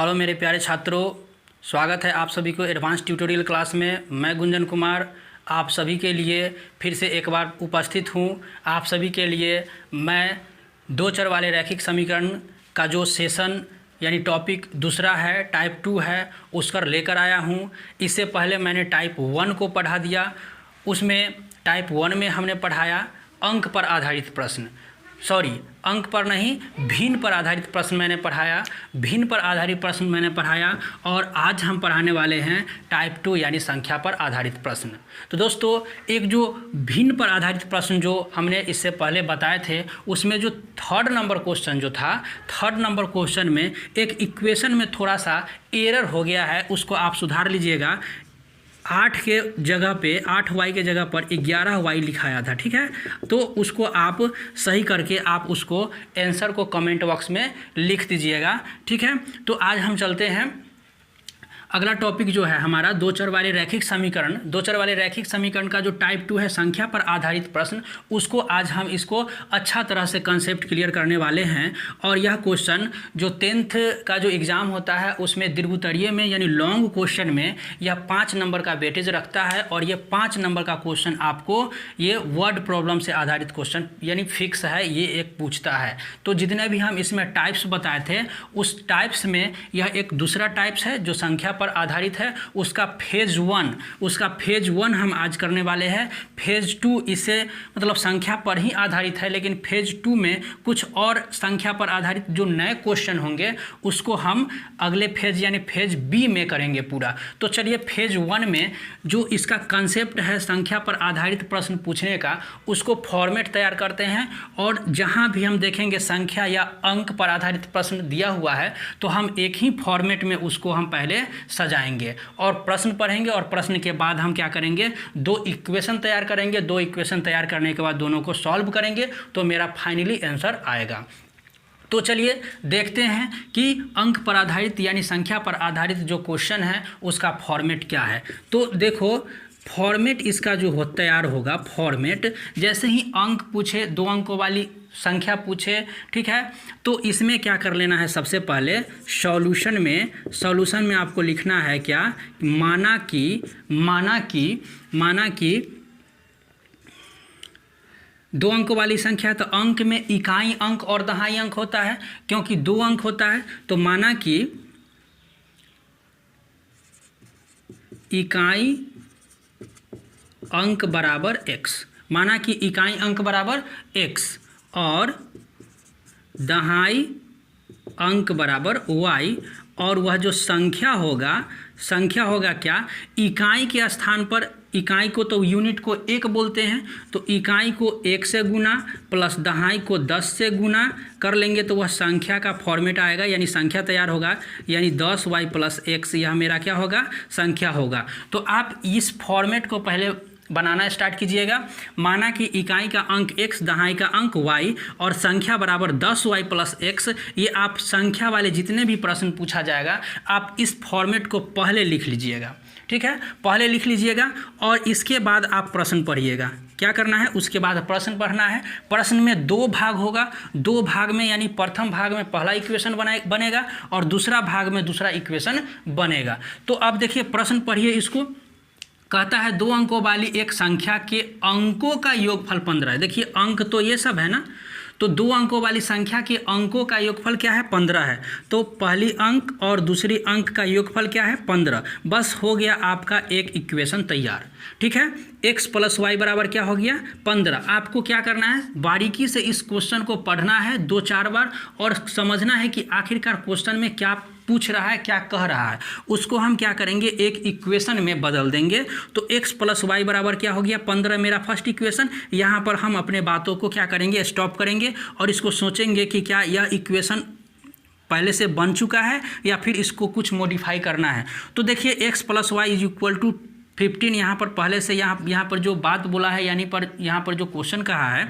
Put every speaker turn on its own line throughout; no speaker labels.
Hello मेरे प्यारे छात्रों, स्वागत है आप सभी को एडवांस ट्यूटोरियल क्लास में। मैं गुंजन कुमार आप सभी के लिए फिर से एक बार उपस्थित हूँ। आप सभी के लिए मैं दो चर वाले रैखिक समीकरण का जो सेशन यानी टॉपिक दूसरा है, टाइप 2 है, उसका लेकर आया हूँ। इससे पहले मैंने टाइप 1 को पढ़ा दिया। उसमें टाइप 1 में हमने पढ़ाया अंक पर आधारित प्रश्न, अंक पर नहीं, भिन्न पर आधारित प्रश्न मैंने पढ़ाया। भिन्न पर आधारित प्रश्न मैंने पढ़ाया और आज हम पढ़ाने वाले हैं टाइप 2 यानी संख्या पर आधारित प्रश्न। तो दोस्तों, एक जो भिन्न पर आधारित प्रश्न जो हमने इससे पहले बताए थे, उसमें जो थर्ड नंबर क्वेश्चन जो था, थर्ड नंबर क्वेश्चन में एक इक्वेशन में थोड़ा सा एरर हो गया है, उसको आप सुधार लीजिएगा। 8 के जगह पे 8y के जगह पर 11y लिखाया था, ठीक है। तो उसको आप सही करके आप उसको आंसर को कमेंट बॉक्स में लिख दीजिएगा, ठीक है। तो आज हम चलते हैं, अगला टॉपिक जो है हमारा दो चर वाले रैखिक समीकरण। दो चर वाले रैखिक समीकरण का जो टाइप 2 है संख्या पर आधारित प्रश्न, उसको आज हम इसको अच्छा तरह से कंसेप्ट क्लियर करने वाले हैं। और यह क्वेश्चन जो 10th का जो एग्ज़ाम होता है उसमें दीर्घोत्तरीय में यानी लॉन्ग क्वेश्चन में यह 5 नंबर का वेटेज रखता है। और ये 5 नंबर का क्वेश्चन आपको ये वर्ड प्रॉब्लम से आधारित क्वेश्चन यानी फिक्स है, ये एक पूछता है। तो जितने भी हम इसमें टाइप्स बताए थे उस टाइप्स में यह एक दूसरा टाइप्स है जो संख्या पर आधारित है। उसका फेज 1 हम आज करने वाले हैं। फेज 2 इसे मतलब संख्या पर ही आधारित है, लेकिन फेज 2 में कुछ और संख्या पर आधारित जो नए क्वेश्चन होंगे उसको हम अगले फेज यानी फेज बी में करेंगे पूरा। तो चलिए फेज 1 में जो इसका कंसेप्ट है संख्या पर आधारित प्रश्न पूछने का, उसको फॉर्मेट तैयार करते हैं। और जहां भी हम देखेंगे संख्या या अंक पर आधारित प्रश्न दिया हुआ है तो हम एक ही फॉर्मेट में उसको हम पहले सजाएंगे और प्रश्न पढ़ेंगे। और प्रश्न के बाद हम क्या करेंगे, 2 इक्वेशन तैयार करेंगे। 2 इक्वेशन तैयार करने के बाद दोनों को सॉल्व करेंगे तो मेरा फाइनली आंसर आएगा। तो चलिए देखते हैं कि अंक पर आधारित यानी संख्या पर आधारित जो क्वेश्चन है उसका फॉर्मेट क्या है। तो देखो, फॉर्मेट इसका जो हो तैयार होगा, फॉर्मेट जैसे ही अंक पूछे, 2 अंकों वाली संख्या पूछे, ठीक है, तो इसमें क्या कर लेना है, सबसे पहले सॉल्यूशन में आपको लिखना है क्या, माना कि 2 अंक वाली संख्या, तो अंक में इकाई अंक और दहाई अंक होता है। क्योंकि 2 अंक होता है तो माना कि इकाई अंक बराबर x, माना कि इकाई अंक बराबर x और दहाई अंक बराबर y। और वह जो संख्या होगा क्या, इकाई के स्थान पर, इकाई को तो यूनिट को 1 बोलते हैं, तो इकाई को 1 से गुना प्लस दहाई को 10 से गुना कर लेंगे तो वह संख्या का फॉर्मेट आएगा, यानी संख्या तैयार होगा। यानी 10y + x, यह मेरा क्या होगा, संख्या होगा। तो आप इस फॉर्मेट को पहले बनाना स्टार्ट कीजिएगा। माना कि इकाई का अंक x, दहाई का अंक y और संख्या बराबर 10y + x। ये आप संख्या वाले जितने भी प्रश्न पूछा जाएगा आप इस फॉर्मेट को पहले लिख लीजिएगा, ठीक है, पहले लिख लीजिएगा। और इसके बाद आप प्रश्न पढ़िएगा। क्या करना है, उसके बाद प्रश्न पढ़ना है। प्रश्न में 2 भाग होगा, 2 भाग में यानी प्रथम भाग में पहला इक्वेशन बनेगा और दूसरा भाग में दूसरा इक्वेशन बनेगा। तो अब देखिए प्रश्न पढ़िए, इसको कहता है 2 अंकों वाली एक संख्या के अंकों का योगफल 15 है। देखिए अंक तो ये सब है ना, तो 2 अंकों वाली संख्या के अंकों का योगफल क्या है, 15 है। तो पहली अंक और दूसरी अंक का योगफल क्या है, 15। बस हो गया आपका एक इक्वेशन तैयार, ठीक है। x + y बराबर क्या हो गया, 15। आपको क्या करना है, बारीकी से इस क्वेश्चन को पढ़ना है 2-4 बार और समझना है कि आखिरकार क्वेश्चन में क्या पूछ रहा है, क्या कह रहा है। उसको हम क्या करेंगे, एक इक्वेशन में बदल देंगे। तो x + y बराबर क्या हो गया, 15 मेरा फर्स्ट इक्वेशन। यहाँ पर हम अपने बातों को क्या करेंगे, स्टॉप करेंगे और इसको सोचेंगे कि क्या यह इक्वेशन पहले से बन चुका है या फिर इसको कुछ मॉडिफाई करना है। तो देखिए x + y = 15 यहाँ पर पहले से यहाँ पर जो बात बोला है, यानी पर यहाँ पर जो क्वेश्चन कहा है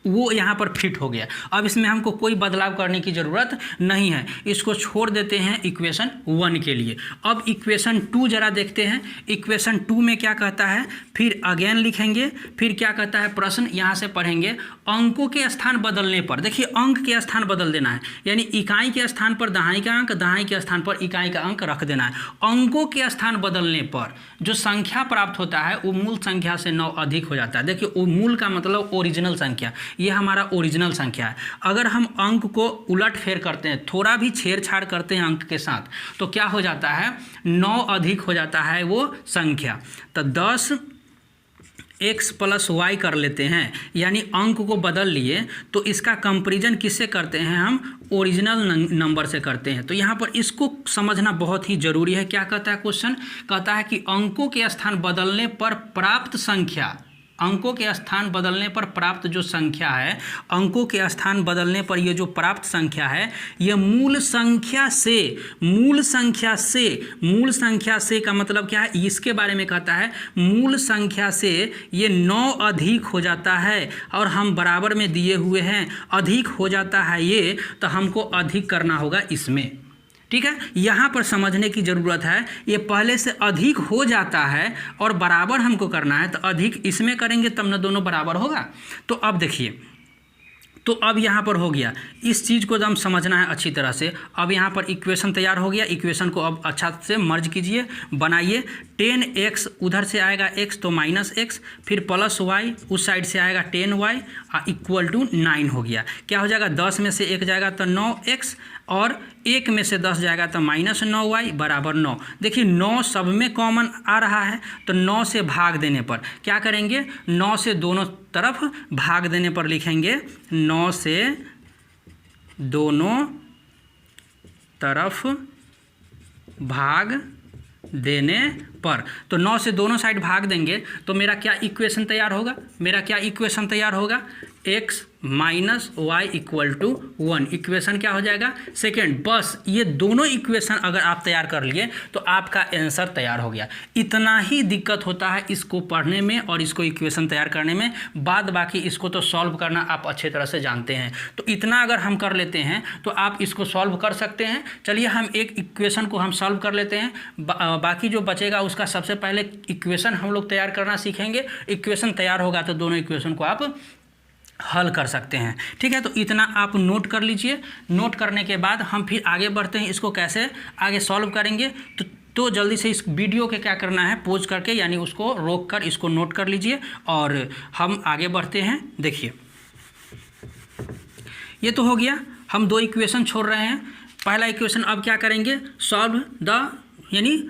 वो यहाँ पर फिट हो गया। अब इसमें हमको कोई बदलाव करने की ज़रूरत नहीं है, इसको छोड़ देते हैं इक्वेशन 1 के लिए। अब इक्वेशन 2 ज़रा देखते हैं। इक्वेशन 2 में क्या कहता है, फिर अगेन लिखेंगे, फिर क्या कहता है प्रश्न यहाँ से पढ़ेंगे। अंकों के स्थान बदलने पर, देखिए अंक के स्थान बदल देना है, यानी इकाई के स्थान पर दहाई का अंक, दहाई के स्थान पर इकाई का अंक रख देना है। अंकों के स्थान बदलने पर जो संख्या प्राप्त होता है वो मूल संख्या से 9 अधिक हो जाता है। देखिए वो मूल का मतलब ओरिजिनल संख्या, ये हमारा ओरिजिनल संख्या है। अगर हम अंक को उलट फेर करते हैं, थोड़ा भी छेड़छाड़ करते हैं अंक के साथ, तो क्या हो जाता है, 9 अधिक हो जाता है वो संख्या। तो 10x + y कर लेते हैं, यानी अंक को बदल लिए, तो इसका कंपैरिजन किससे करते हैं हम, ओरिजिनल नंबर से करते हैं। तो यहाँ पर इसको समझना बहुत ही ज़रूरी है। क्या कहता है क्वेश्चन, कहता है कि अंकों के स्थान बदलने पर प्राप्त संख्या, अंकों के स्थान बदलने पर प्राप्त जो संख्या है, अंकों के स्थान बदलने पर ये जो प्राप्त संख्या है, ये मूल संख्या से का मतलब क्या है, इसके बारे में कहता है मूल संख्या से ये 9 अधिक हो जाता है, और हम बराबर में दिए हुए हैं, अधिक हो जाता है ये, तो हमको अधिक करना होगा इसमें। ठीक है, यहाँ पर समझने की ज़रूरत है, ये पहले से अधिक हो जाता है और बराबर हमको करना है, तो अधिक इसमें करेंगे तब न दोनों बराबर होगा। तो अब देखिए, तो अब यहाँ पर हो गया, इस चीज़ को एकदम समझना है अच्छी तरह से। अब यहाँ पर इक्वेशन तैयार हो गया, इक्वेशन को अब अच्छा से मर्ज कीजिए, बनाइए। 10x उधर से आएगा x तो -x, फिर +y उस साइड से आएगा 10y = 9 हो गया। क्या हो जाएगा, 10 में से 1 जाएगा तो 9x, और 1 में से 10 जाएगा तो -9y = 9। देखिए 9 सब में कॉमन आ रहा है, तो 9 से भाग देने पर क्या करेंगे, 9 से दोनों तरफ भाग देने पर लिखेंगे, 9 से दोनों तरफ भाग देने पर, तो 9 से दोनों साइड भाग देंगे तो मेरा क्या इक्वेशन तैयार होगा, x - y = 1। इक्वेशन क्या हो जाएगा, सेकेंड। बस ये दोनों इक्वेशन अगर आप तैयार कर लिए तो आपका आंसर तैयार हो गया। इतना ही दिक्कत होता है इसको पढ़ने में और इसको इक्वेशन तैयार करने में, बाद बाकी इसको तो सॉल्व करना आप अच्छे तरह से जानते हैं। तो इतना अगर हम कर लेते हैं तो आप इसको सॉल्व कर सकते हैं। चलिए हम एक इक्वेशन को हम सॉल्व कर लेते हैं, बाकी जो बचेगा उसका सबसे पहले इक्वेशन हम लोग तैयार करना सीखेंगे। इक्वेशन तैयार होगा तो दोनों इक्वेशन को आप हल कर सकते हैं। ठीक है, तो इतना आप नोट कर लीजिए। नोट करने के बाद हम फिर आगे बढ़ते हैं, इसको कैसे आगे सॉल्व करेंगे। तो जल्दी से इस वीडियो के क्या करना है, पोज करके यानी उसको रोक कर इसको नोट कर लीजिए और हम आगे बढ़ते हैं। देखिए ये तो हो गया, हम 2 इक्वेशन छोड़ रहे हैं। पहला इक्वेशन अब क्या करेंगे, सॉल्व द यानी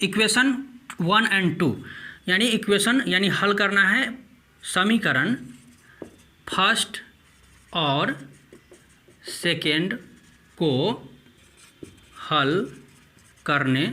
इक्वेशन 1 और 2, यानी इक्वेशन यानी हल करना है समीकरण फर्स्ट और सेकेंड को हल करने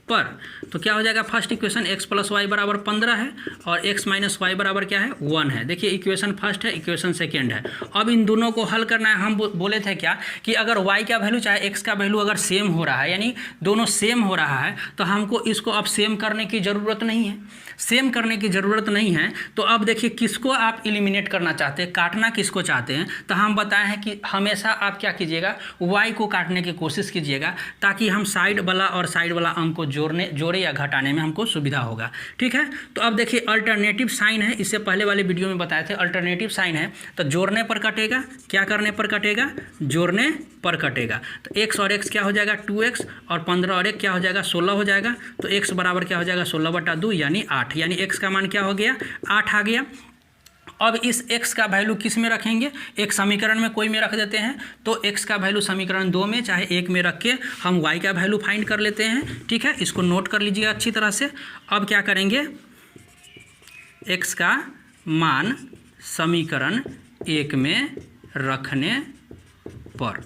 पर। तो क्या हो जाएगा, फर्स्ट इक्वेशन x + y = 15 है और x - y = क्या है, 1 है। देखिए इक्वेशन फर्स्ट है, इक्वेशन सेकेंड है। अब इन दोनों को हल करना है। हम बोले थे क्या कि अगर y का वैल्यू चाहे x का वैल्यू अगर सेम हो रहा है, यानी दोनों सेम हो रहा है, तो हमको इसको अब सेम करने की ज़रूरत नहीं है। सेम करने की ज़रूरत नहीं है तो अब देखिए किसको आप एलिमिनेट करना चाहते हैं, काटना किसको चाहते हैं। तो हम बताए हैं कि हमेशा आप क्या कीजिएगा, y को काटने की कोशिश कीजिएगा, ताकि हम साइड वाला और साइड वाला अंक को जोड़े या घटाने में हमको सुविधा होगा। ठीक है, तो अब देखिए अल्टरनेटिव साइन है, इससे पहले वाले वीडियो में बताए थे अल्टरनेटिव साइन है, तो जोड़ने पर कटेगा, क्या करने पर कटेगा, जोड़ने पर कटेगा। तो x और x क्या हो जाएगा, 2x, और 15 और 1 क्या हो जाएगा, 16 हो जाएगा। तो x बराबर क्या हो जाएगा, 16/2 यानी 8, यानी x का मान क्या हो गया, 8 आ गया। अब इस x का वैल्यू किस में रखेंगे, एक समीकरण में कोई में रख देते हैं। तो x का वैल्यू समीकरण 2 में चाहे 1 में रख के हम y का वैल्यू फाइंड कर लेते हैं। ठीक है, इसको नोट कर लीजिएगा अच्छी तरह से। अब क्या करेंगे, x का मान समीकरण 1 में रखने पर,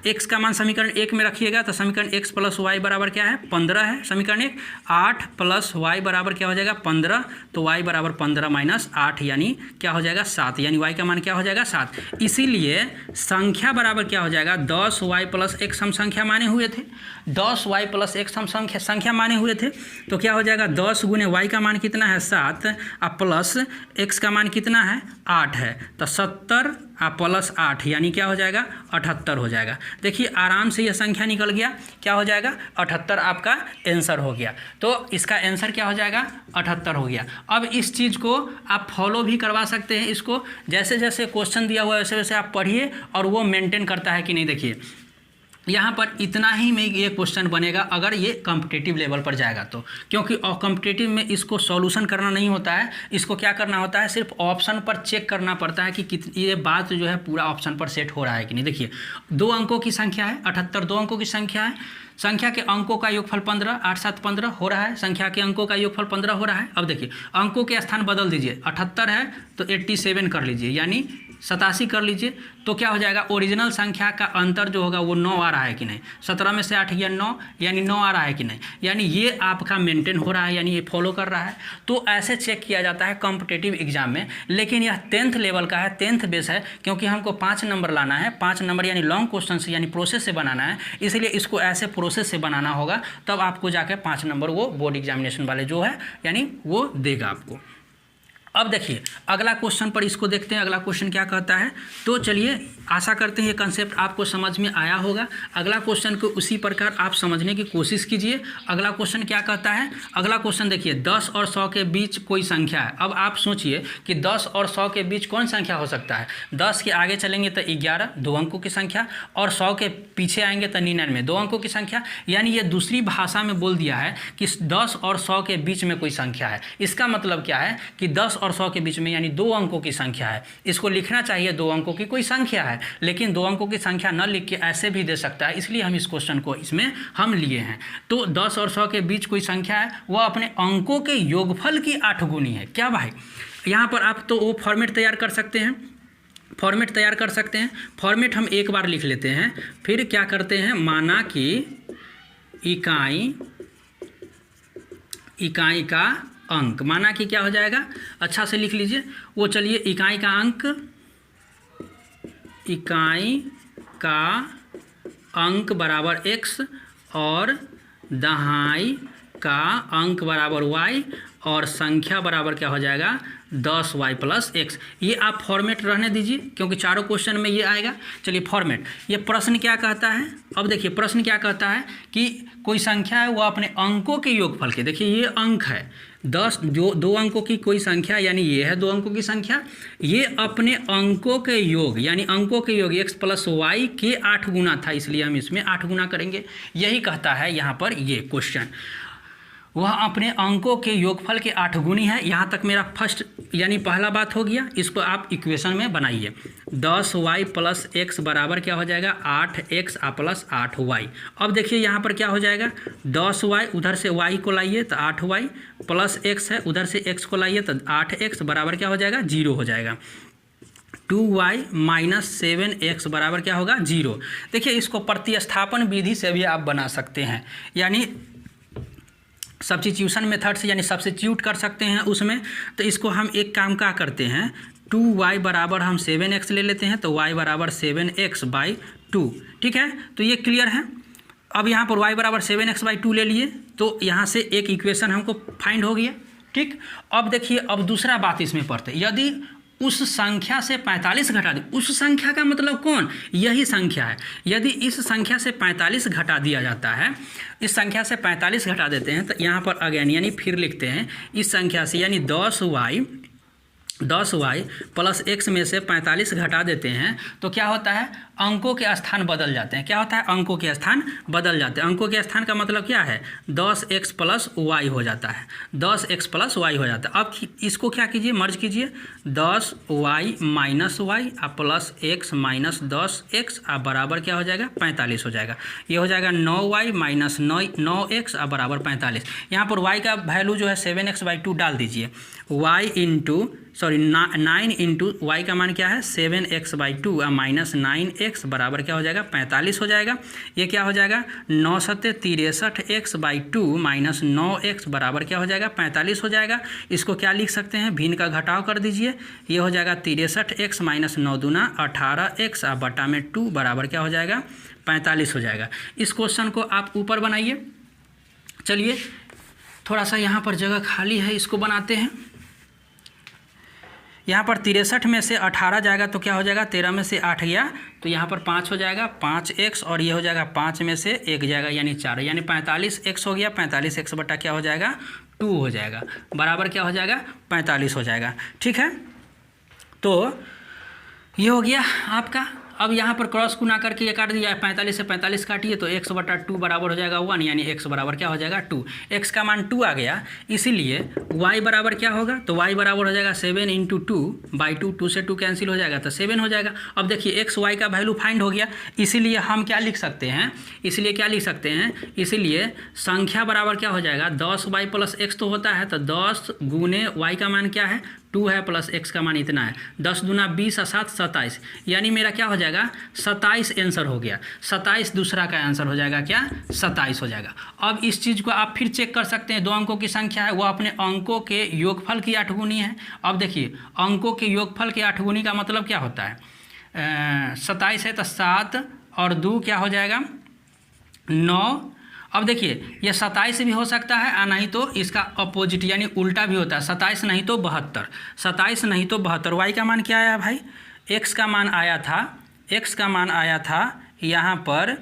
x का मान समीकरण 1 में रखिएगा तो समीकरण x + y = क्या है, 15 है। समीकरण 1 8 + y = क्या हो जाएगा, 15। तो y = 15 - 8 यानी क्या हो जाएगा, 7, यानी y का मान क्या हो जाएगा, 7। इसीलिए संख्या बराबर क्या हो जाएगा, 10y + x हम संख्या माने हुए थे, 10y + x हम संख्या माने हुए थे। तो क्या हो जाएगा, 10 × y का मान कितना है, 7, और प्लस x का मान कितना है, 8 है, तो 70 प्लस 8 यानी क्या हो जाएगा 78 हो जाएगा। देखिए आराम से यह संख्या निकल गया, क्या हो जाएगा 78 आपका आंसर हो गया। तो इसका आंसर क्या हो जाएगा 78 हो गया। अब इस चीज़ को आप फॉलो भी करवा सकते हैं, इसको जैसे जैसे क्वेश्चन दिया हुआ है वैसे वैसे आप पढ़िए और वो मेंटेन करता है कि नहीं। देखिए यहाँ पर इतना ही में ये क्वेश्चन बनेगा अगर ये कॉम्पिटिटिव लेवल पर जाएगा तो, क्योंकि कॉम्पिटिटिव में इसको सॉल्यूशन करना नहीं होता है, इसको क्या करना होता है सिर्फ ऑप्शन पर चेक करना पड़ता है कि ये बात जो है पूरा ऑप्शन पर सेट हो रहा है कि नहीं। देखिए 2 अंकों की संख्या है 78, 2 अंकों की संख्या है, संख्या के अंकों का योगफल 15, 8 7 15 हो रहा है, संख्या के अंकों का योगफल 15 हो रहा है। अब देखिए अंकों के स्थान बदल दीजिए, 78 है तो 87 कर लीजिए यानी 87 कर लीजिए, तो क्या हो जाएगा ओरिजिनल संख्या का अंतर जो होगा वो 9 आ रहा है कि नहीं। 17 में से 8 गया 9 यानी 9 आ रहा है कि नहीं, यानी ये आपका मेंटेन हो रहा है, यानी ये फॉलो कर रहा है। तो ऐसे चेक किया जाता है कॉम्पिटिटिव एग्जाम में। लेकिन यह 10th लेवल का है, 10th बेस है, क्योंकि हमको 5 नंबर लाना है, 5 नंबर यानी लॉन्ग क्वेश्चन से यानी प्रोसेस से बनाना है, इसलिए इसको ऐसे प्रोसेस से बनाना होगा, तब आपको जाकर 5 नंबर वो बोर्ड एग्जामिनेशन वाले जो है यानी वो देगा आपको। अब देखिए अगला क्वेश्चन पर इसको देखते हैं, अगला क्वेश्चन क्या कहता है। तो चलिए आशा करते हैं ये कंसेप्ट आपको समझ में आया होगा। अगला क्वेश्चन को उसी प्रकार आप समझने की कोशिश कीजिए। अगला क्वेश्चन क्या कहता है, अगला क्वेश्चन देखिए 10 और 100 के बीच कोई संख्या है। अब आप सोचिए कि 10 और 100 के बीच कौन संख्या हो सकता है। 10 के आगे चलेंगे तो 11 2 अंकों की संख्या, और 100 के पीछे आएंगे तो 99 2 अंकों की संख्या। यानी ये दूसरी भाषा में बोल दिया है कि 10 और 100 के बीच में कोई संख्या है। इसका मतलब क्या है कि 10 और 100 के बीच में यानी 2 अंकों की संख्या है। इसको लिखना चाहिए 2 अंकों की कोई संख्या है, लेकिन 2 अंकों की संख्या न लिख के ऐसे भी दे सकता है, इसलिए हम इस क्वेश्चन को इसमें हम लिए हैं। तो 10 और 100 के बीच कोई संख्या है, वह अपने अंकों के योगफल की 8 गुनी है। क्या भाई, यहाँ पर आप तो वो फॉर्मेट तैयार कर सकते हैं, फॉर्मेट तैयार कर सकते हैं। फॉर्मेट हम एक बार लिख लेते हैं, फिर क्या करते हैं, माना कि इकाई का अंक, माना कि क्या हो जाएगा, अच्छा से लिख लीजिए वो। चलिए इकाई का अंक, इकाई का अंक बराबर x और दहाई का अंक बराबर y और संख्या बराबर क्या हो जाएगा 10y प्लस x। ये आप फॉर्मेट रहने दीजिए क्योंकि चारों क्वेश्चन में ये आएगा। चलिए फॉर्मेट, ये प्रश्न क्या कहता है। अब देखिए प्रश्न क्या कहता है कि कोई संख्या है वो अपने अंकों के योगफल के, देखिए ये अंक है 10, जो 2 अंकों की कोई संख्या यानी ये है 2 अंकों की संख्या, ये अपने अंकों के योग यानी अंकों के योग x प्लस वाई के 8 गुना था, इसलिए हम इसमें 8 गुना करेंगे। यही कहता है यहाँ पर ये क्वेश्चन, वह अपने अंकों के योगफल के 8 गुनी है। यहाँ तक मेरा फर्स्ट यानी पहला बात हो गया। इसको आप इक्वेशन में बनाइए, 10y प्लस x बराबर क्या हो जाएगा 8x प्लस 8y। अब देखिए यहाँ पर क्या हो जाएगा 10y, उधर से y को लाइए तो 8y प्लस x है, उधर से x को लाइए तो 8x बराबर क्या हो जाएगा 0 हो जाएगा। 2y माइनस 7x बराबर क्या होगा 0। देखिए इसको प्रतिस्थापन विधि से भी आप बना सकते हैं, यानी सब्स्टिट्यूशन मेथड से, यानी सब्स्टिट्यूट कर सकते हैं उसमें। तो इसको हम एक काम क्या करते हैं, 2y बराबर हम 7x ले लेते हैं, तो y बराबर 7x बाई 2, ठीक है। तो ये क्लियर है। अब यहाँ पर y बराबर 7x बाई 2 ले लिए, तो यहाँ से एक इक्वेशन हमको फाइंड हो गया, ठीक। अब देखिए अब दूसरा बात इसमें पढ़ते, यदि उस संख्या से 45 घटा दी, उस संख्या का मतलब कौन, यही संख्या है। यदि इस संख्या से 45 घटा दिया जाता है, इस संख्या से 45 घटा देते हैं, तो यहाँ पर अगेन यानी फिर लिखते हैं इस संख्या से, यानी 10y प्लस x में से 45 घटा देते हैं, तो क्या होता है अंकों के स्थान बदल जाते हैं। क्या होता है अंकों के स्थान बदल जाते हैं। अंकों के स्थान का मतलब क्या है 10x प्लस वाई हो जाता है, 10x प्लस वाई हो जाता है। अब इसको क्या कीजिए, मर्ज कीजिए, 10y minus Y plus x minus 10x बराबर क्या हो जाएगा 45 हो जाएगा। ये हो जाएगा 9y माइनस 9x बराबर 45। यहाँ पर y का वैल्यू जो है 7x बाई 2 डाल दीजिए, 9 इंटू वाई का मान क्या है 7x बाई 2 माइनस 9x बराबर क्या हो जाएगा 45 हो जाएगा। ये क्या हो जाएगा 9 सत्ते 63x बाई 2 माइनस 9x बराबर क्या हो जाएगा 45 हो जाएगा। इसको क्या लिख सकते हैं, भिन्न का घटाव कर दीजिए, ये हो जाएगा 63x माइनस 9 दूना 18x बटा में 2 बराबर क्या हो जाएगा 45 हो जाएगा। इस क्वेश्चन को आप ऊपर बनाइए। चलिए थोड़ा सा यहाँ पर जगह खाली है, इसको बनाते हैं। यहाँ पर 63 में से 18 जाएगा तो क्या हो जाएगा, 13 में से 8 गया तो यहाँ पर 5 हो जाएगा, 5x, और ये हो जाएगा 5 में से 1 जाएगा यानी 4, यानी 45x हो गया। 45x बटा क्या हो जाएगा, 2 हो जाएगा, बराबर क्या हो जाएगा, 45 हो जाएगा। ठीक है, तो ये हो गया आपका। अब यहाँ पर क्रॉस गुना करके ये काट दिया, 45 से 45 काटिए तो x बटा 2 बराबर हो जाएगा 1, यानी x बराबर क्या हो जाएगा 2। x का मान 2 आ गया, इसीलिए y बराबर क्या होगा, तो y बराबर हो जाएगा 7 इंटू 2/2, 2 से 2 कैंसिल हो जाएगा तो 7 हो जाएगा। अब देखिए x y का वैल्यू फाइंड हो गया, इसीलिए हम क्या लिख सकते हैं, इसीलिए संख्या बराबर क्या हो जाएगा, 10y प्लस x तो होता है, तो 10 गुने y का मान क्या है 2 है, प्लस x का मान इतना है, 10 दूना 20 और 7 27, यानी मेरा क्या हो जाएगा 27 आंसर हो गया। 27 दूसरा का आंसर हो जाएगा क्या, 27 हो जाएगा। अब इस चीज़ को आप फिर चेक कर सकते हैं, 2 अंकों की संख्या है, वो अपने अंकों के योगफल की 8 गुनी है। अब देखिए अंकों के योगफल के 8 गुनी का मतलब क्या होता है, 27 है तो 7 और 2 क्या हो जाएगा 9। अब देखिए ये 27 भी हो सकता है और नहीं तो इसका अपोजिट यानी उल्टा भी होता है, 27 नहीं तो 72, 27 नहीं तो 72। वाई का मान क्या आया भाई, x का मान आया था यहाँ पर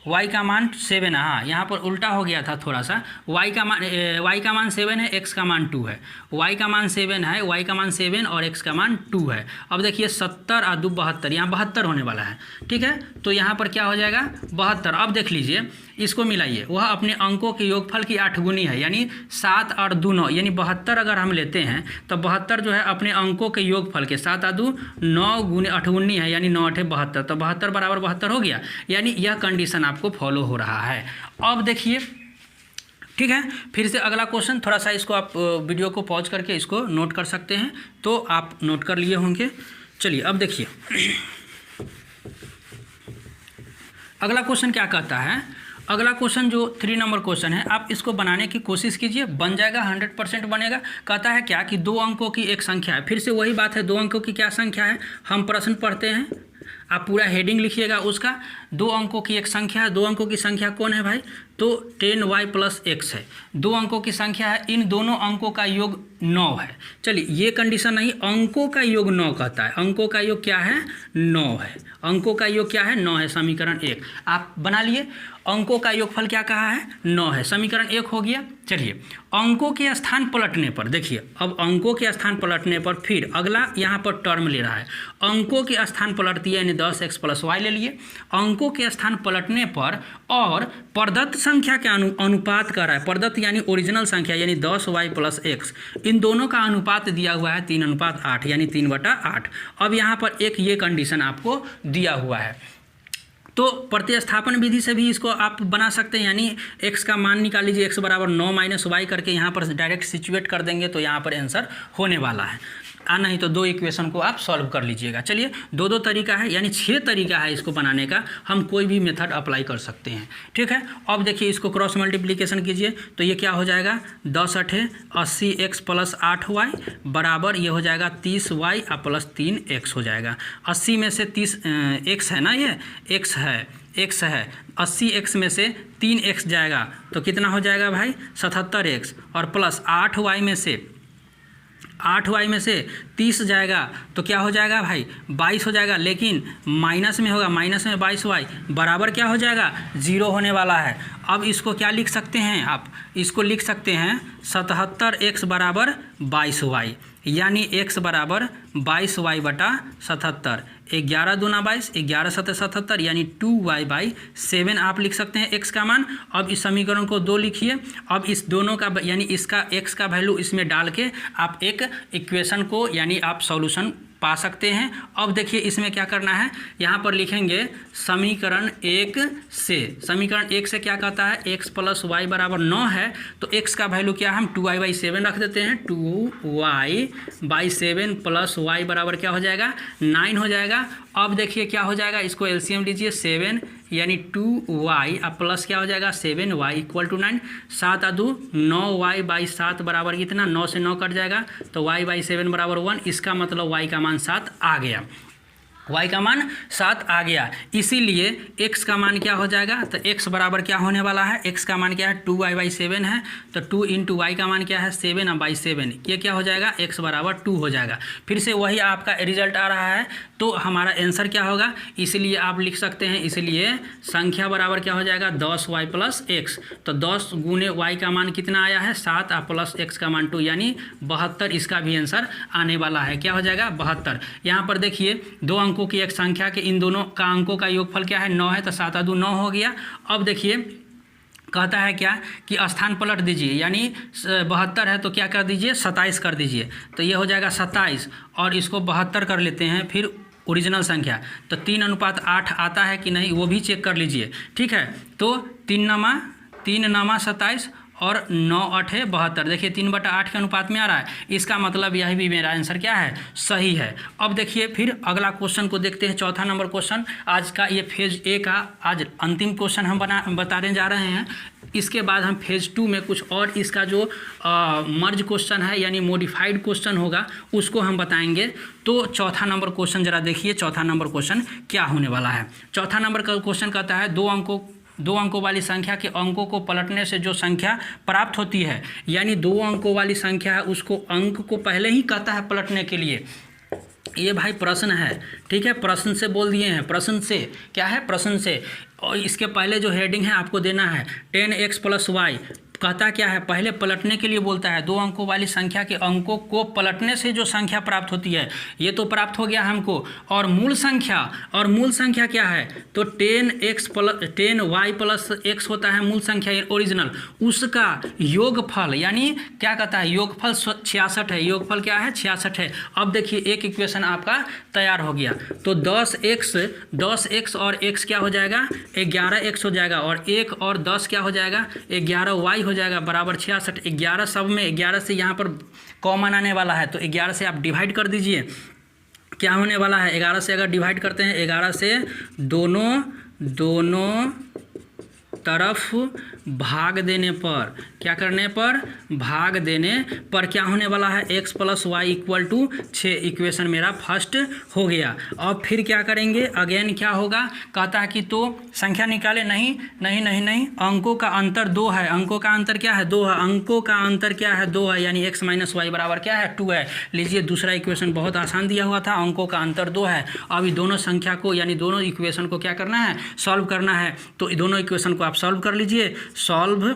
y का मान 7, हाँ यहाँ पर उल्टा हो गया था थोड़ा सा, y का मान 7 है, x का मान 2 है, y का मान 7 है, y का मान 7 और x का मान 2 है। अब देखिए 70 और 2 72, यहाँ 72 होने वाला है। ठीक है, तो यहाँ पर क्या हो जाएगा 72। अब देख लीजिए इसको मिलाइए, वह अपने अंकों के योगफल की 8 गुनी है, यानी 7 और 2 9, यानी 72 अगर हम लेते हैं तो 72 जो है अपने अंकों के योगफल के 7 और 2 9 गुने 8 गुनी है, यानी 9 8 72, तो 72 बराबर 72 हो गया, यानी यह कंडीशन आपको फॉलो हो रहा है। अब देखिए ठीक है, फिर से अगला क्वेश्चन, थोड़ा सा इसको आप वीडियो को पॉज करके इसको नोट कर सकते हैं, तो आप नोट कर लिए होंगे। चलिए अब देखिए अगला क्वेश्चन क्या कहता है। अगला क्वेश्चन जो 3 नंबर क्वेश्चन है, आप इसको बनाने की कोशिश कीजिए, बन जाएगा, 100% बनेगा। कहता है क्या कि 2 अंकों की एक संख्या है, फिर से वही बात है, 2 अंकों की क्या संख्या है, हम प्रश्न पढ़ते हैं, आप पूरा हेडिंग लिखिएगा उसका। 2 अंकों की एक संख्या है, 2 अंकों की संख्या कौन है भाई, तो 10y प्लस x है। 2 अंकों की संख्या है, इन दोनों अंकों का योग 9 है। चलिए ये कंडीशन नहीं, अंकों का योग 9 कहता है, अंकों का योग क्या है 9 है, अंकों का योग क्या है 9 है, समीकरण 1 आप बना लिए। अंकों का योगफल क्या कहा है 9 है, समीकरण 1 हो गया। चलिए अंकों के स्थान पलटने पर देखिए, अब अंकों के स्थान पलटने पर फिर अगला यहाँ पर टर्म ले रहा है, अंकों के स्थान पलट दिया यानी 10x प्लस y ले लिए। अंकों के स्थान पलटने पर और प्रदत्त संख्या के अनुपात कर रहा है, प्रदत्त यानी ओरिजिनल संख्या यानी 10y प्लस x, इन दोनों का अनुपात दिया हुआ है 3:8 यानी 3/8। अब यहाँ पर एक ये कंडीशन आपको दिया हुआ है, तो प्रतिस्थापन विधि से भी इसको आप बना सकते हैं, यानी x का मान निकाल लीजिए, x बराबर 9 माइनस वाई करके यहाँ पर डायरेक्ट सिचुएट कर देंगे तो यहाँ पर आंसर होने वाला है, नहीं तो 2 इक्वेशन को आप सॉल्व कर लीजिएगा। चलिए 2 तरीका है, यानी 6 तरीका है इसको बनाने का, हम कोई भी मेथड अप्लाई कर सकते हैं। ठीक है, अब देखिए इसको क्रॉस मल्टीप्लिकेशन कीजिए तो ये क्या हो जाएगा 10 8 80x प्लस 8y बराबर ये हो जाएगा 30y और प्लस 3x हो जाएगा। 80 में से 30 x है ना, ये x है 80x में से 3x जाएगा तो कितना हो जाएगा भाई 77x, और प्लस 8y में से 30 जाएगा तो क्या हो जाएगा भाई 22 हो जाएगा, लेकिन माइनस में होगा, माइनस में 22y बराबर क्या हो जाएगा 0 होने वाला है। अब इसको क्या लिख सकते हैं आप, इसको लिख सकते हैं 77x बराबर 22y, यानी x बराबर 22y बटा 77, 11 दूना 22, 11 7 77 यानी 2y/7 आप लिख सकते हैं x का मान। अब इस समीकरण को 2 लिखिए, अब इस दोनों का यानी इसका x का वैल्यू इसमें डाल के आप एक इक्वेशन को यानी आप सॉल्यूशन पा सकते हैं। अब देखिए इसमें क्या करना है, यहाँ पर लिखेंगे समीकरण 1 से, समीकरण 1 से क्या कहता है x प्लस वाई बराबर 9 है, तो x का वैल्यू क्या है हम 2y/7 रख देते हैं, 2y/7 प्लस y बराबर क्या हो जाएगा 9 हो जाएगा। अब देखिए क्या हो जाएगा, इसको एलसीएम लीजिए, 7 यानी 2y अब प्लस क्या हो जाएगा 7y इक्वल टू 9, 7 और 2 9y/7 बराबर कितना, 9 से 9 कट जाएगा तो y/7 बराबर 1, इसका मतलब y का मान 7 आ गया। y का मान 7 आ गया, इसीलिए x का मान क्या हो जाएगा, तो x बराबर क्या होने वाला है, x का मान क्या है 2y/7 है, तो 2 इंटू वाई का मान क्या है 7/7, ये क्या हो जाएगा x बराबर 2 हो जाएगा। फिर से वही आपका रिजल्ट आ रहा है, तो हमारा आंसर क्या होगा, इसलिए आप लिख सकते हैं, इसलिए संख्या बराबर क्या हो जाएगा 10y + x, तो 10 गुने y का मान कितना आया है 7 प्लस x का मान 2 यानी 72, इसका भी आंसर आने वाला है, क्या हो जाएगा 72। यहाँ पर देखिए 2 अंकों की एक संख्या के इन दोनों का अंकों का योगफल क्या है 9 है, तो 7 × 2 = 9 हो गया। अब देखिए कहता है क्या कि स्थान पलट दीजिए, यानी 72 है तो क्या कर दीजिए 27 कर दीजिए, तो ये हो जाएगा 27 और इसको 72 कर लेते हैं। फिर ओरिजिनल संख्या तो 3:8 आता है कि नहीं वो भी चेक कर लीजिए, ठीक है। तो 3 9 27 और 9 8 72, देखिए 3/8 के अनुपात में आ रहा है, इसका मतलब यही भी मेरा आंसर क्या है सही है। अब देखिए फिर अगला क्वेश्चन को देखते हैं, चौथा नंबर क्वेश्चन आज का, ये फेज ए का आज अंतिम क्वेश्चन हम बताने जा रहे हैं। इसके बाद हम फेज़ 2 में कुछ और इसका जो मर्ज क्वेश्चन है यानी मॉडिफाइड क्वेश्चन होगा उसको हम बताएंगे। तो चौथा नंबर क्वेश्चन जरा देखिए, चौथा नंबर क्वेश्चन क्या होने वाला है। चौथा नंबर का क्वेश्चन कहता है दो अंकों वाली संख्या के अंकों को पलटने से जो संख्या प्राप्त होती है, यानी 2 अंकों वाली संख्या है उसको अंक को पहले ही कहता है पलटने के लिए। ये भाई प्रश्न है, ठीक है, प्रश्न से बोल दिए हैं, प्रश्न से क्या है, प्रश्न से। और इसके पहले जो हेडिंग है आपको देना है 10x + y, कहता क्या है पहले पलटने के लिए बोलता है, 2 अंकों वाली संख्या के अंकों को पलटने से जो संख्या प्राप्त होती है, ये तो प्राप्त हो गया हमको। और मूल संख्या क्या है, तो 10y + x होता है मूल संख्या ओरिजिनल, उसका योगफल, यानी क्या कहता है योगफल 66 है, योगफल क्या है 66 है। अब देखिए एक इक्वेशन आपका तैयार हो गया, तो 10x और x क्या हो जाएगा 11x हो जाएगा, और 1 और 10 क्या हो जाएगा 11y हो जाएगा बराबर 66। 11 सब में 11 से यहाँ पर कॉमन आने वाला है, तो 11 से आप डिवाइड कर दीजिए, क्या होने वाला है 11 से अगर डिवाइड करते हैं, 11 से दोनों तरफ भाग देने पर, क्या करने पर भाग देने पर क्या होने वाला है x + y = 6, इक्वेशन मेरा फर्स्ट हो गया। अब फिर क्या करेंगे, अगेन क्या होगा, कहता है कि तो संख्या निकाले, नहीं, अंकों का अंतर 2 है, अंकों का अंतर क्या है 2 है, अंकों का अंतर क्या है 2 है, यानी x - y बराबर क्या है 2 है। लीजिए दूसरा इक्वेशन बहुत आसान दिया हुआ था, अंकों का अंतर 2 है। अब दोनों संख्या को यानी दोनों इक्वेशन को क्या करना है सॉल्व करना है, तो दोनों इक्वेशन को आप सॉल्व कर लीजिए। सॉल्व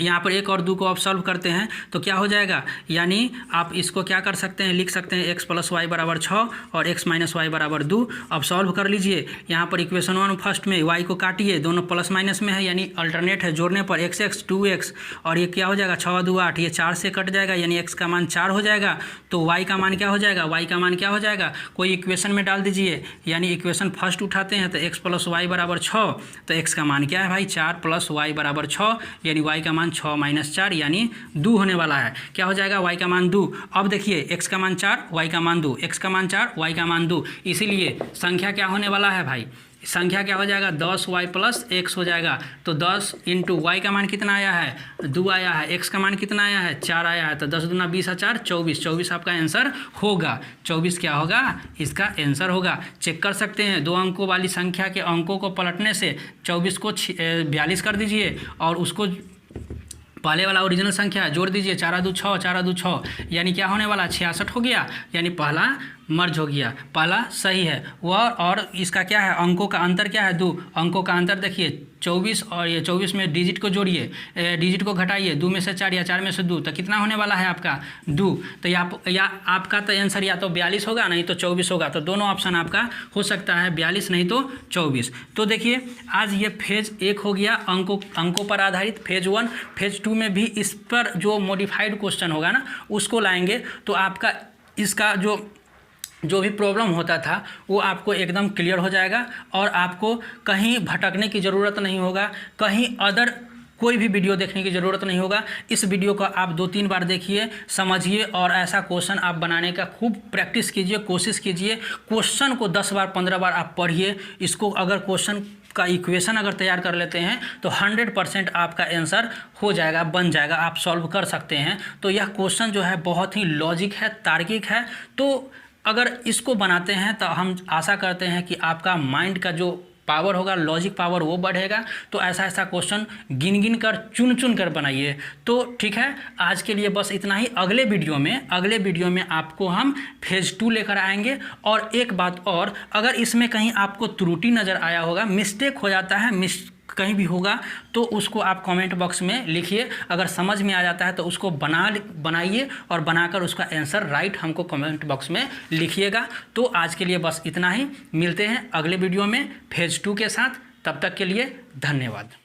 यहाँ पर 1 और 2 को आप सॉल्व करते हैं तो क्या हो जाएगा, यानी आप इसको क्या कर सकते हैं लिख सकते हैं x + y = 6 और x - y = 2। अब सॉल्व कर लीजिए, यहाँ पर इक्वेशन 1 फर्स्ट में y को काटिए, दोनों प्लस माइनस में है यानी अल्टरनेट है, जोड़ने पर x 2x और ये क्या हो जाएगा 6 × 2 = 8, ये 4 से कट जाएगा यानी x का मान 4 हो जाएगा। तो y का मान क्या हो जाएगा, y का मान क्या हो जाएगा, कोई इक्वेशन में डाल दीजिए, यानी इक्वेशन फर्स्ट उठाते हैं तो x + y = 6, तो x का मान क्या है भाई 4 + y = 6, यानी y का मान 6 - 4 यानी 2 होने वाला है। क्या हो जाएगा y का मान 2। अब देखिए x का मान 4 y का मान 2, x का मान 4 y का मान 2, इसीलिए संख्या क्या होने वाला है भाई, संख्या क्या हो जाएगा 10y + x हो जाएगा। तो 10 इंटू y का मान कितना आया है 2 आया है, x का मान कितना आया है 4 आया है, तो 10 दूना 20 और 4 24, 24 आपका आंसर होगा। 24 क्या होगा इसका आंसर होगा। चेक कर सकते हैं 2 अंकों वाली संख्या के अंकों को पलटने से 24 को 42 कर दीजिए और उसको पहले वाला ओरिजिनल संख्या जोड़ दीजिए, 4 × 2 = 6, 4 × 2 = 6, यानी क्या होने वाला 66 हो गया, यानी पहला मर्ज हो गया, पहला सही है वह। और इसका क्या है अंकों का अंतर क्या है 2, अंकों का अंतर देखिए 24 और ये 24 में डिजिट को जोड़िए, डिजिट को घटाइए, 2 में से 4 या 4 में से 2, तो कितना होने वाला है आपका 2। तो या आपका तो आंसर या तो 42 होगा नहीं तो 24 होगा, तो दोनों ऑप्शन आपका हो सकता है 42 नहीं तो 24। तो देखिए आज ये फेज 1 हो गया अंकों पर आधारित फेज 1। फेज 2 में भी इस पर जो मॉडिफाइड क्वेश्चन होगा ना उसको लाएंगे, तो आपका इसका जो भी प्रॉब्लम होता था वो आपको एकदम क्लियर हो जाएगा और आपको कहीं भटकने की ज़रूरत नहीं होगा, कहीं अदर कोई भी वीडियो देखने की ज़रूरत नहीं होगा। इस वीडियो को आप 2-3 बार देखिए, समझिए और ऐसा क्वेश्चन आप बनाने का खूब प्रैक्टिस कीजिए, कोशिश कीजिए। क्वेश्चन को 10 बार 15 बार आप पढ़िए, इसको अगर क्वेश्चन का इक्वेशन अगर तैयार कर लेते हैं तो 100% आपका आंसर हो जाएगा, बन जाएगा, आप सॉल्व कर सकते हैं। तो यह क्वेश्चन जो है बहुत ही लॉजिक है, तार्किक है। तो अगर इसको बनाते हैं तो हम आशा करते हैं कि आपका माइंड का जो पावर होगा, लॉजिक पावर, वो बढ़ेगा। तो ऐसा ऐसा क्वेश्चन गिन गिन कर, चुन चुन कर बनाइए। तो ठीक है, आज के लिए बस इतना ही। अगले वीडियो में आपको हम फेज़ 2 लेकर आएंगे। और एक बात और, अगर इसमें कहीं आपको त्रुटि नज़र आया होगा, मिस्टेक हो जाता है, कहीं भी होगा, तो उसको आप कमेंट बॉक्स में लिखिए। अगर समझ में आ जाता है तो उसको बनाइए और बनाकर उसका आंसर राइट हमको कमेंट बॉक्स में लिखिएगा। तो आज के लिए बस इतना ही। मिलते हैं अगले वीडियो में फेज़ 2 के साथ। तब तक के लिए धन्यवाद।